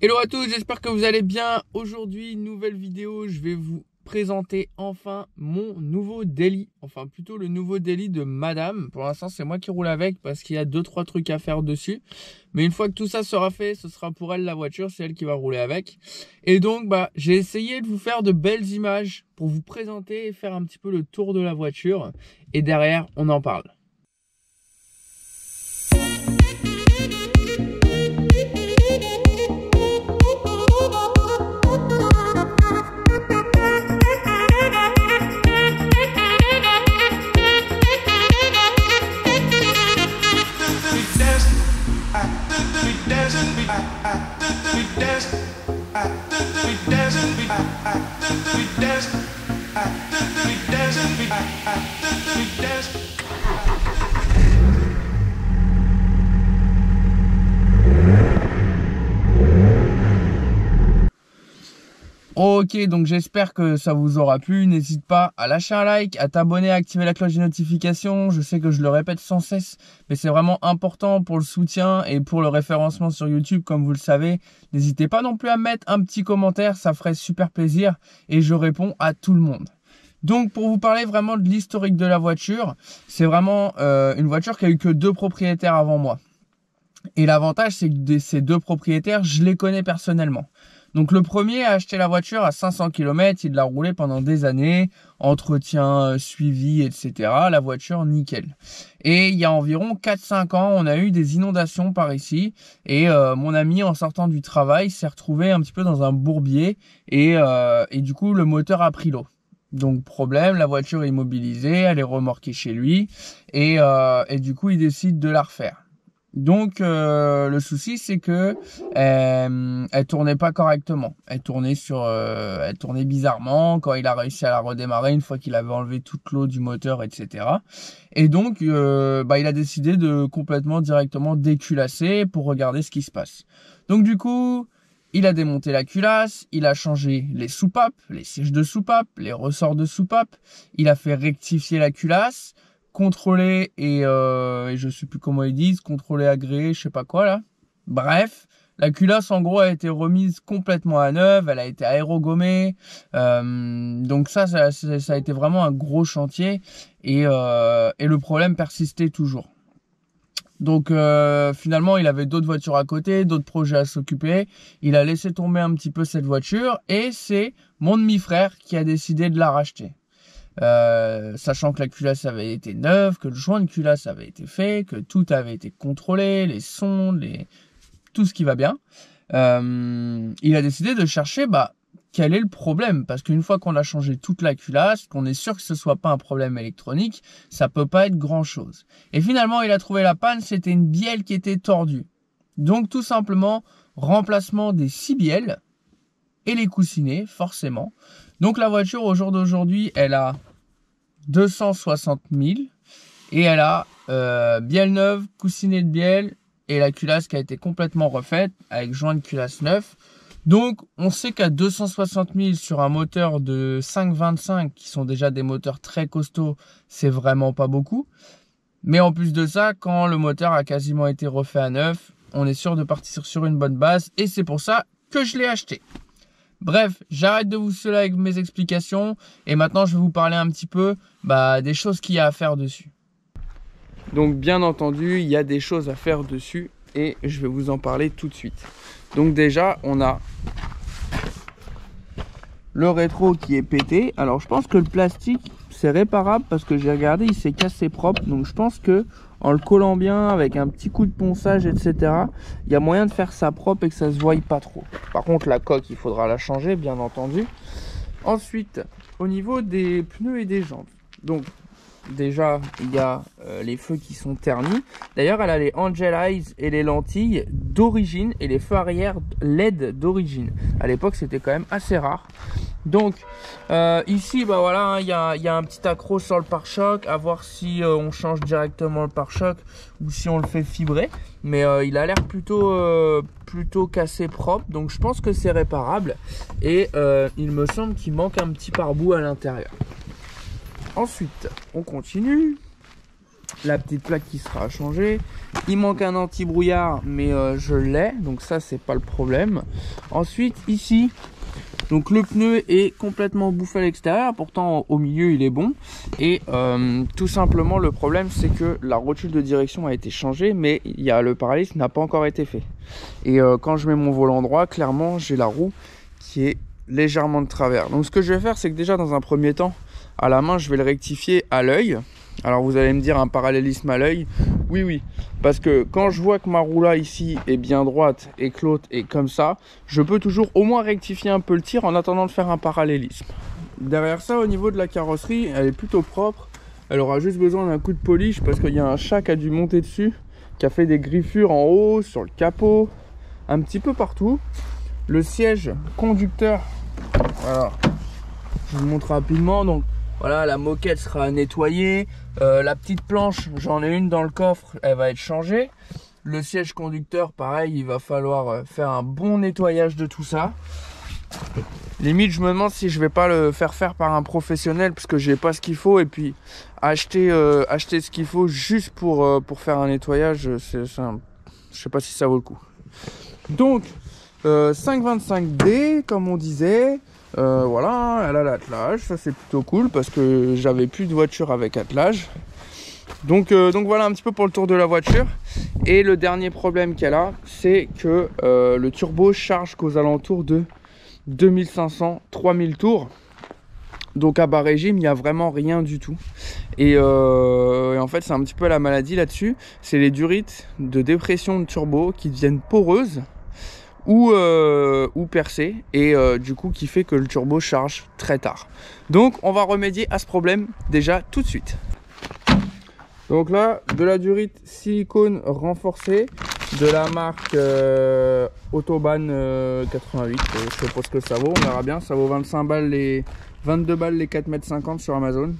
Hello à tous, j'espère que vous allez bien. Aujourd'hui, nouvelle vidéo, je vais vous présenter enfin mon nouveau daily. Enfin, plutôt le nouveau daily de madame. Pour l'instant, c'est moi qui roule avec parce qu'il y a 2-3 trucs à faire dessus. Mais une fois que tout ça sera fait, ce sera pour elle la voiture, c'est elle qui va rouler avec. Et donc, j'ai essayé de vous faire de belles images pour vous présenter et faire un petit peu le tour de la voiture. Et derrière, on en parle. Ok, donc j'espère que ça vous aura plu. N'hésite pas à lâcher un like, à t'abonner, à activer la cloche des notifications. Je sais que je le répète sans cesse, mais c'est vraiment important pour le soutien et pour le référencement sur YouTube, comme vous le savez. N'hésitez pas non plus à mettre un petit commentaire, ça ferait super plaisir et je réponds à tout le monde. Donc pour vous parler vraiment de l'historique de la voiture, c'est vraiment une voiture qui a eu que 2 propriétaires avant moi. Et l'avantage, c'est que ces 2 propriétaires, je les connais personnellement. Donc le premier a acheté la voiture à 500 km, il l'a roulée pendant des années, entretien, suivi, etc. La voiture, nickel. Et il y a environ 4-5 ans, on a eu des inondations par ici. Et mon ami, en sortant du travail, s'est retrouvé un petit peu dans un bourbier. Et du coup, le moteur a pris l'eau. Donc problème, la voiture est immobilisée, elle est remorquée chez lui. Et du coup, il décide de la refaire. Donc le souci c'est que elle tournait pas correctement. Elle tournait bizarrement quand il a réussi à la redémarrer une fois qu'il avait enlevé toute l'eau du moteur, etc. Et donc il a décidé de complètement directement déculasser pour regarder ce qui se passe. Donc du coup, il a démonté la culasse, il a changé les soupapes, les sièges de soupape, les ressorts de soupape, il a fait rectifier la culasse, contrôler et je sais plus comment ils disent, contrôler, agréé, je sais pas quoi là. Bref, la culasse en gros a été remise complètement à neuf, elle a été aérogommée, donc ça a été vraiment un gros chantier et le problème persistait toujours. Donc finalement il avait d'autres voitures à côté, d'autres projets à s'occuper, il a laissé tomber un petit peu cette voiture et c'est mon demi-frère qui a décidé de la racheter. Sachant que la culasse avait été neuve, que le joint de culasse avait été fait, que tout avait été contrôlé, les sondes, tout ce qui va bien. Il a décidé de chercher quel est le problème, parce qu'une fois qu'on a changé toute la culasse, qu'on est sûr que ce soit pas un problème électronique, ça peut pas être grand chose. Et finalement, il a trouvé la panne, c'était une bielle qui était tordue. Donc tout simplement, remplacement des 6 bielles et les coussinets, forcément. Donc la voiture au jour d'aujourd'hui, elle a 260 000 et elle a bielle neuve, coussinet de bielle et la culasse qui a été complètement refaite avec joint de culasse neuf. Donc on sait qu'à 260 000 sur un moteur de 5,25 qui sont déjà des moteurs très costauds, c'est vraiment pas beaucoup. Mais en plus de ça, quand le moteur a quasiment été refait à neuf, on est sûr de partir sur une bonne base et c'est pour ça que je l'ai acheté. Bref, j'arrête de vous saouler avec mes explications et maintenant je vais vous parler un petit peu des choses qu'il y a à faire dessus. Donc bien entendu, il y a des choses à faire dessus et je vais vous en parler tout de suite. Donc déjà, on a le rétro qui est pété. Alors je pense que le plastique c'est réparable parce que j'ai regardé, il s'est cassé propre. Donc je pense que en le collant bien avec un petit coup de ponçage, etc., il y a moyen de faire ça propre et que ça se voie pas trop. Par contre la coque, il faudra la changer bien entendu. Ensuite, au niveau des pneus et des jantes, donc déjà il y a les feux qui sont ternis. D'ailleurs elle a les Angel Eyes et les lentilles d'origine et les feux arrière LED d'origine. À l'époque c'était quand même assez rare. Donc ici voilà, il y a un petit accro sur le pare-choc, à voir si on change directement le pare-choc ou si on le fait fibrer. Mais il a l'air plutôt cassé propre, donc je pense que c'est réparable. Et il me semble qu'il manque un petit pare-bout à l'intérieur. Ensuite, on continue. la petite plaque qui sera à changer. Il manque un anti-brouillard, mais je l'ai, donc ça c'est pas le problème. Ensuite ici, donc le pneu est complètement bouffé à l'extérieur, pourtant au milieu il est bon. Et tout simplement le problème c'est que la rotule de direction a été changée, mais le paralysme n'a pas encore été fait. Et quand je mets mon volant droit, clairement j'ai la roue qui est légèrement de travers. Donc ce que je vais faire, c'est que déjà dans un premier temps, à la main je vais le rectifier à l'œil. Alors vous allez me dire un parallélisme à l'œil. Oui, parce que quand je vois que ma roue là ici est bien droite et que l'autre est comme ça, je peux toujours au moins rectifier un peu le tir en attendant de faire un parallélisme. Derrière ça, au niveau de la carrosserie, elle est plutôt propre. Elle aura juste besoin d'un coup de polish parce qu'il y a un chat qui a dû monter dessus, qui a fait des griffures en haut, sur le capot, un petit peu partout. Le siège conducteur, voilà, je vous montre rapidement. Donc voilà, la moquette sera nettoyée. La petite planche, j'en ai une dans le coffre, elle va être changée. Le siège conducteur, pareil, il va falloir faire un bon nettoyage de tout ça. Limite, je me demande si je vais pas le faire par un professionnel parce que j'ai pas ce qu'il faut, et puis acheter ce qu'il faut juste pour faire un nettoyage, je sais pas si ça vaut le coup. Donc 525D comme on disait. Voilà, elle a l'attelage, ça c'est plutôt cool parce que j'avais plus de voiture avec attelage. Donc voilà un petit peu pour le tour de la voiture. Et le dernier problème qu'elle a, c'est que le turbo charge qu'aux alentours de 2500-3000 tours. Donc à bas régime, il n'y a vraiment rien du tout. Et en fait, c'est un petit peu la maladie là-dessus. C'est les durites de dépression de turbo qui deviennent poreuses ou percées, et du coup qui fait que le turbo charge très tard. Donc on va remédier à ce problème déjà tout de suite. Donc là, de la durite silicone renforcée de la marque Autobahn 88. Je sais pas ce que ça vaut, on verra bien. Ça vaut 25 balles les 22 balles les 4,50 m sur Amazon.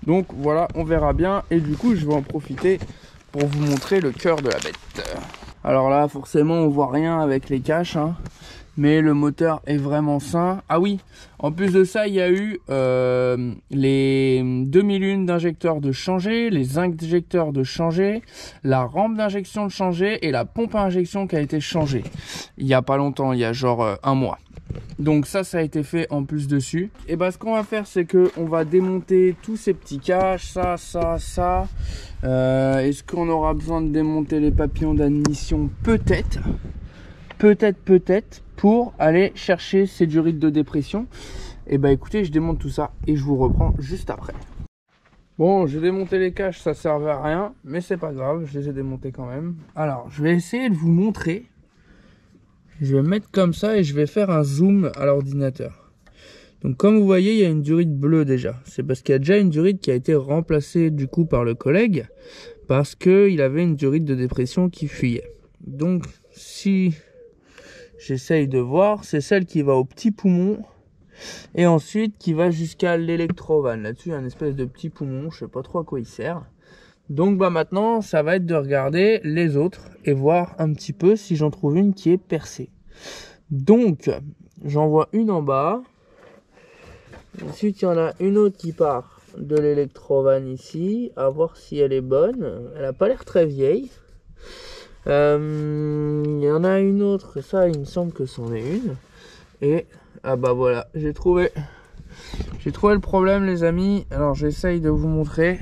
Donc voilà, on verra bien. Et du coup, je vais en profiter pour vous montrer le cœur de la bête. Alors là, forcément, on voit rien avec les caches, hein, mais le moteur est vraiment sain. Ah oui, en plus de ça, il y a eu les 2001 d'injecteurs de changer, les injecteurs de changer, la rampe d'injection de changer et la pompe à injection qui a été changée. Il y a pas longtemps, il y a genre un mois. Donc ça a été fait en plus dessus. Et bah ce qu'on va faire, c'est que on va démonter tous ces petits caches, ça. Est-ce qu'on aura besoin de démonter les papillons d'admission? Peut-être, pour aller chercher ces durites de dépression. Et bah écoutez, je démonte tout ça et je vous reprends juste après. Bon, j'ai démonté les caches, ça servait à rien, mais c'est pas grave, je les ai démontés quand même. Alors, je vais essayer de vous montrer. Je vais mettre comme ça et je vais faire un zoom à l'ordinateur. Donc comme vous voyez, il y a une durite bleue déjà. C'est parce qu'il y a déjà une durite qui a été remplacée du coup par le collègue, parce qu'il avait une durite de dépression qui fuyait. Donc si j'essaye de voir, c'est celle qui va au petit poumon et ensuite qui va jusqu'à l'électrovanne. Là-dessus, il y a une espèce de petit poumon, je sais pas trop à quoi il sert. Donc bah maintenant, ça va être de regarder les autres et voir un petit peu si j'en trouve une qui est percée. Donc, j'en vois une en bas. Ensuite, il y en a une autre qui part de l'électrovanne ici, à voir si elle est bonne. Elle a pas l'air très vieille. Il y en a une autre, ça il me semble que c'en est une. Et ah bah voilà, j'ai trouvé le problème les amis. Alors j'essaye de vous montrer.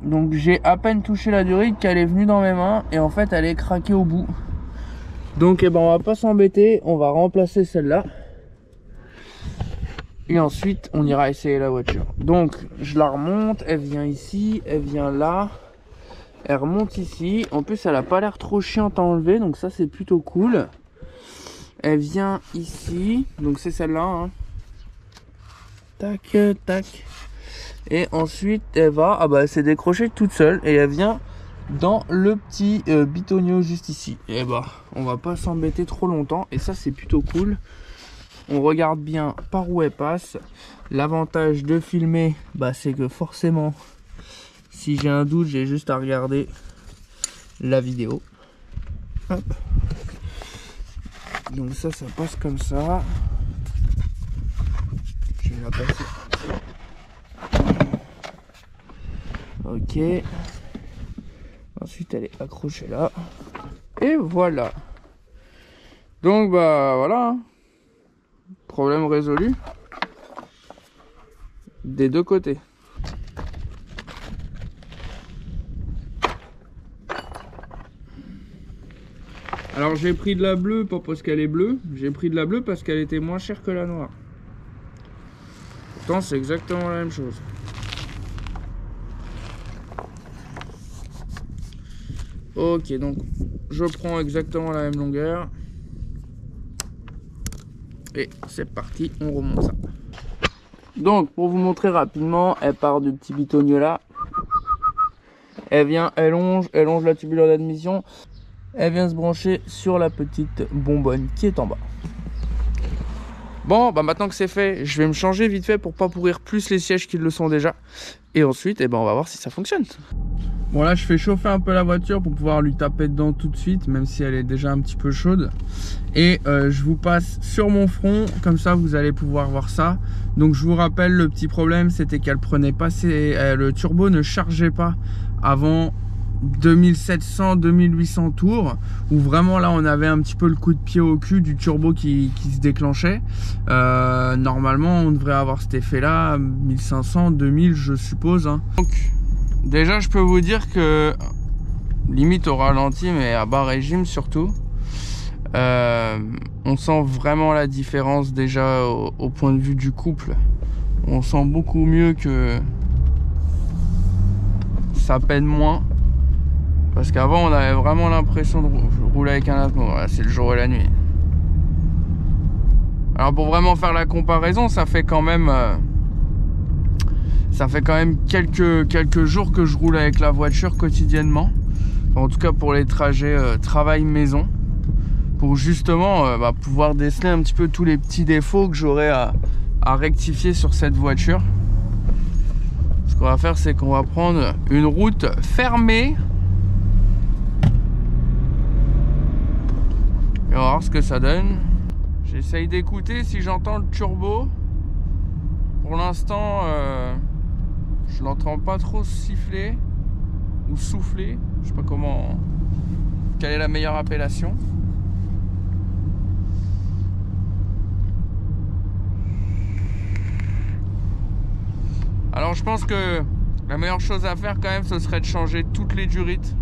Donc j'ai à peine touché la durite qu'elle est venue dans mes mains et en fait elle est craquée au bout. Donc eh ben, on va pas s'embêter, on va remplacer celle-là. Et ensuite on ira essayer la voiture. Donc je la remonte, elle vient ici, elle vient là, elle remonte ici. En plus elle a pas l'air trop chiante à enlever, donc ça c'est plutôt cool. Elle vient ici, donc c'est celle-là, hein. Tac, tac. Et ensuite elle va, ah bah elle s'est décrochée toute seule et elle vient dans le petit bitonio juste ici. Et bah on va pas s'embêter trop longtemps et ça c'est plutôt cool. On regarde bien par où elle passe. L'avantage de filmer, bah c'est que forcément si j'ai un doute, j'ai juste à regarder la vidéo. Hop. Donc ça passe comme ça. Je vais la passer. Ok. Ensuite elle est accrochée là. Et voilà. Donc bah voilà. Problème résolu. Des deux côtés. Alors j'ai pris de la bleue, pas parce qu'elle est bleue, j'ai pris de la bleue parce qu'elle était moins chère que la noire. Pourtant c'est exactement la même chose. Ok, donc je prends exactement la même longueur. Et c'est parti, on remonte ça. Donc pour vous montrer rapidement, elle part du petit bitonio là. Elle vient, elle longe la tubulure d'admission. Elle vient se brancher sur la petite bonbonne qui est en bas. Bon, bah maintenant que c'est fait, je vais me changer vite fait pour pas pourrir plus les sièges qu'ils le sont déjà. Et ensuite, on va voir si ça fonctionne. Bon là, je fais chauffer un peu la voiture pour pouvoir lui taper dedans tout de suite, même si elle est déjà un petit peu chaude. Et je vous passe sur mon front, comme ça vous allez pouvoir voir ça. Donc je vous rappelle, le petit problème, c'était qu'elle prenait pas le turbo ne chargeait pas avant 2700-2800 tours, où vraiment là on avait un petit peu le coup de pied au cul du turbo qui se déclenchait. Normalement on devrait avoir cet effet là 1500-2000 je suppose, hein. Donc déjà je peux vous dire que limite au ralenti, mais à bas régime surtout, on sent vraiment la différence déjà au point de vue du couple. On sent beaucoup mieux, que ça peine moins. Parce qu'avant on avait vraiment l'impression de rouler avec un atmo. Voilà, c'est le jour et la nuit. Alors pour vraiment faire la comparaison, ça fait quand même quelques jours que je roule avec la voiture quotidiennement. Enfin, en tout cas pour les trajets travail-maison. Pour justement pouvoir déceler un petit peu tous les petits défauts que j'aurais à rectifier sur cette voiture. Ce qu'on va faire, c'est qu'on va prendre une route fermée. Et on va voir ce que ça donne. J'essaye d'écouter si j'entends le turbo. Pour l'instant, je l'entends pas trop siffler ou souffler. Je sais pas quelle est la meilleure appellation. Alors je pense que la meilleure chose à faire quand même, ce serait de changer toutes les durites.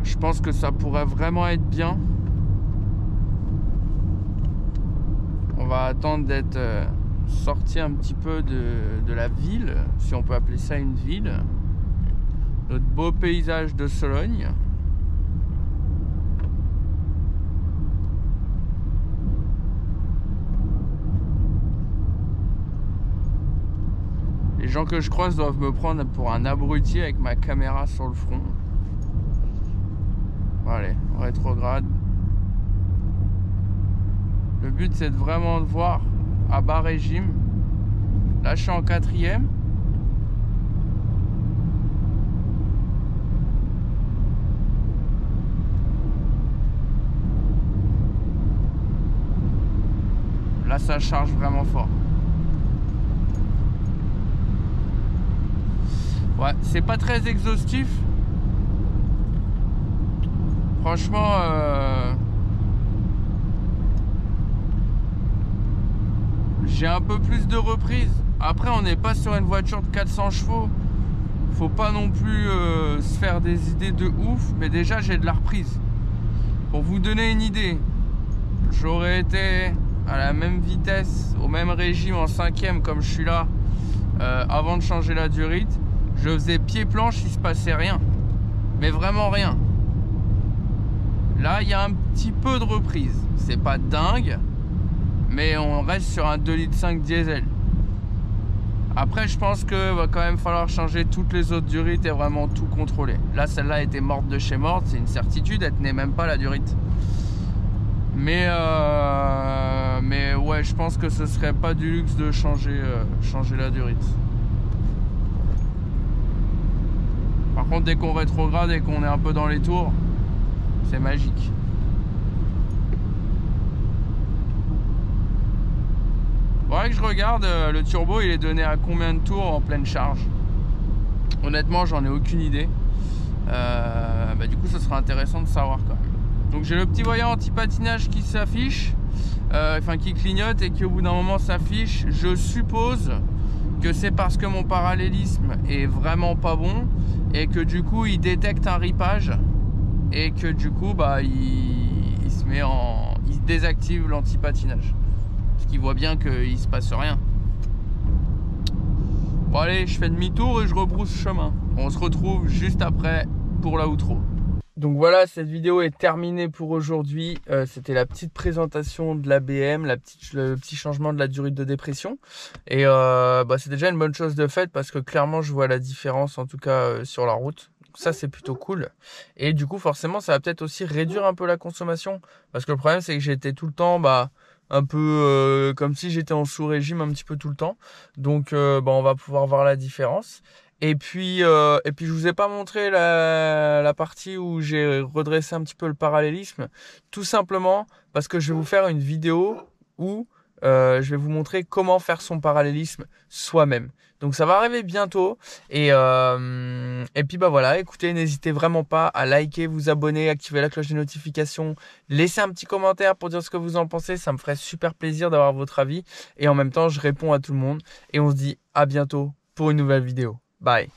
Je pense que ça pourrait vraiment être bien. On va attendre d'être sorti un petit peu de la ville, si on peut appeler ça une ville. Notre beau paysage de Sologne. Les gens que je croise doivent me prendre pour un abruti avec ma caméra sur le front. Allez, on rétrograde. Le but c'est vraiment de voir à bas régime. Là je suis en 4e. Là ça charge vraiment fort. Ouais, c'est pas très exhaustif. Franchement, j'ai un peu plus de reprise. Après, on n'est pas sur une voiture de 400 chevaux. Faut pas non plus se faire des idées de ouf. Mais déjà, j'ai de la reprise. Pour vous donner une idée, j'aurais été à la même vitesse, au même régime en 5e comme je suis là, avant de changer la durite. Je faisais pied planche, il se passait rien. Mais vraiment rien. Là, il y a un petit peu de reprise. C'est pas dingue, mais on reste sur un 2,5 litres diesel. Après, je pense que va quand même falloir changer toutes les autres durites et vraiment tout contrôler. Là, celle-là était morte de chez morte, c'est une certitude, elle tenait même pas la durite. Mais ouais, je pense que ce serait pas du luxe de changer la durite. Par contre, dès qu'on rétrograde et qu'on est un peu dans les tours, c'est magique. Faudrait que je regarde le turbo, il est donné à combien de tours en pleine charge. Honnêtement, j'en ai aucune idée. Du coup, ce sera intéressant de savoir quand même. Donc j'ai le petit voyant anti-patinage qui s'affiche, qui clignote et qui au bout d'un moment s'affiche. Je suppose que c'est parce que mon parallélisme est vraiment pas bon et que du coup il détecte un ripage et que du coup il désactive l'anti-patinage. Parce qu'il voit bien qu'il se passe rien. Bon allez, je fais demi-tour et je rebrousse chemin. On se retrouve juste après pour la outro. Donc voilà, cette vidéo est terminée pour aujourd'hui. C'était la petite présentation de l'ABM, le petit changement de la durite de dépression. Et c'est déjà une bonne chose de faite parce que clairement je vois la différence en tout cas sur la route. Donc ça c'est plutôt cool. Et du coup forcément ça va peut-être aussi réduire un peu la consommation. Parce que le problème c'est que j'étais tout le temps un peu comme si j'étais en sous-régime un petit peu tout le temps. Donc on va pouvoir voir la différence. Et puis je vous ai pas montré la partie où j'ai redressé un petit peu le parallélisme, tout simplement parce que je vais vous faire une vidéo où je vais vous montrer comment faire son parallélisme soi-même. Donc ça va arriver bientôt et puis voilà, écoutez, n'hésitez vraiment pas à liker, vous abonner, activer la cloche des notifications, laissez un petit commentaire pour dire ce que vous en pensez, ça me ferait super plaisir d'avoir votre avis et en même temps je réponds à tout le monde et on se dit à bientôt pour une nouvelle vidéo. Bye.